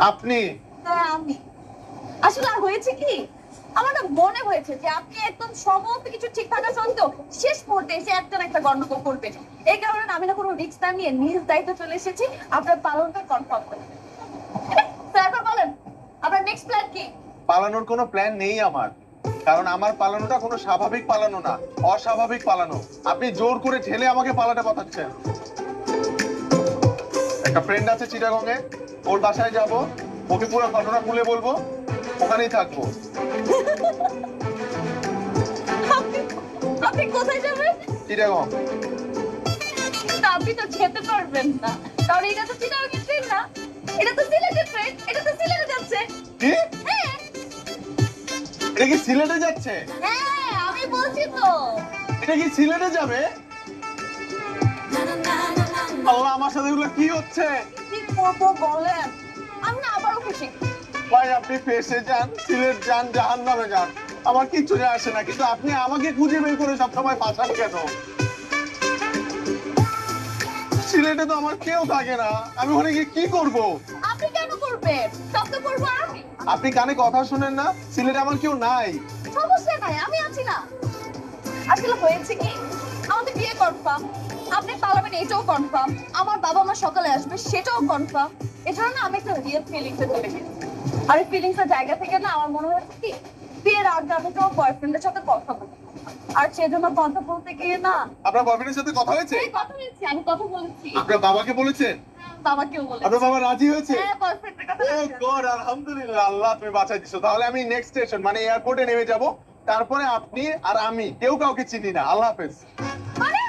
আপনি? হ্যাঁ আমি। আসলে হয়েছে কি, আমার না মনে হয়েছে যে আপনি একদম সমস্ত কিছু ঠিক থাকা সত্ত্বেও শেষ মুহূর্তে এসে একটা না একটা গন্ডগোল করবেন। এই কারণে আমি না কোনো রিস্ক না নিয়ে নিজ দায়িত্ব চলে এসেছি আপনার পালনটা কনফার্ম করতে। তারপর বলেন আপনার নেক্সট প্ল্যান কি? পালানোর কোনো প্ল্যান নেই আমার, কারণ আমার পালানোটা কোনো স্বাভাবিক পালানো না, অস্বাভাবিক পালানো। আপনি জোর করে ঠেলে আমাকে পালাতে পাঠাচ্ছেন। একটা ফ্রেন্ড আছে চিটাগংয়ে, ওর বাসায় যাব, ওকে পুরো ঘটনা খুলে বলবো, ওখানেই থাকবো। আপনি আপনি কোথায় যাবেন? চিটাগং। কিন্তু আপনি তো যেতে পারবেন না, কারণ এটা তো চিটাগাং ট্রেন না, এটা তো সিলেটের ট্রেন, এটা তো সিলেটে যাচ্ছে। কি? হ্যাঁ এটা কি সিলেটে যাচ্ছে? হ্যাঁ আমি বলছি তো। এটা কি সিলেটে যাবে? আল্লাহ, আমার সাথে এগুলো কি হচ্ছে? কি করবো বলেন, আমি না আবারও খুশি। ভাই আপনি ফেসে যান, সিলেট যান, জাহান্নামে যান, আমার কিচ্ছু যায় আসে না, কিন্তু আপনি আমাকে খুঁজে বের করে সবসময় পাঠান কেন? সিলেটে তো আমার কেউ থাকে না, আমি ওখানে গিয়ে কি করব? আপনি কেন করবেন, সব তো করবো আমি। আপনি কানে কথা শুনেন না? সিলেটে আমার কেউ নাই। সমস্যা নাই, আমি আছি না। আসলে হয়েছে কি, আমাদের বিয়ে কনফার্ম, আপনি পালাবেন এটাও কনফার্ম, আমার বাবা মা সকালে আসবে সেটাও কনফার্ম। এছাড়া না আমি একটা রিয়েল ফিলিংসে চলে গেছি। আর এই ফিলিংসের জায়গা থেকে না আমার মনে হচ্ছে কি, বিয়ের আগে আমি তো বয়ফ্রেন্ডের সাথে কথা বলি, আর সেজন্য কথা বলতে গিয়ে না। আপনার বয়ফ্রেন্ডের সাথে কথা হয়েছে? এই কথা বলছি, আমি কথা বলেছি। আপনার বাবাকে বলেছেন? বাবাকেও বলেছি। আপনার বাবা রাজি হয়েছে? হ্যাঁ বয়ফ্রেন্ডের কথা ও বলেছি। গড, আলহামদুলিল্লাহ, আল্লাহ তুমি বাঁচাই দিছো। তাহলে আমি নেক্সট স্টেশন মানে এয়ারপোর্টে নেমে যাব, তারপরে আপনি আর আমি কেউ কাউকে চিনি না। আল্লাহ হাফেজ। মানে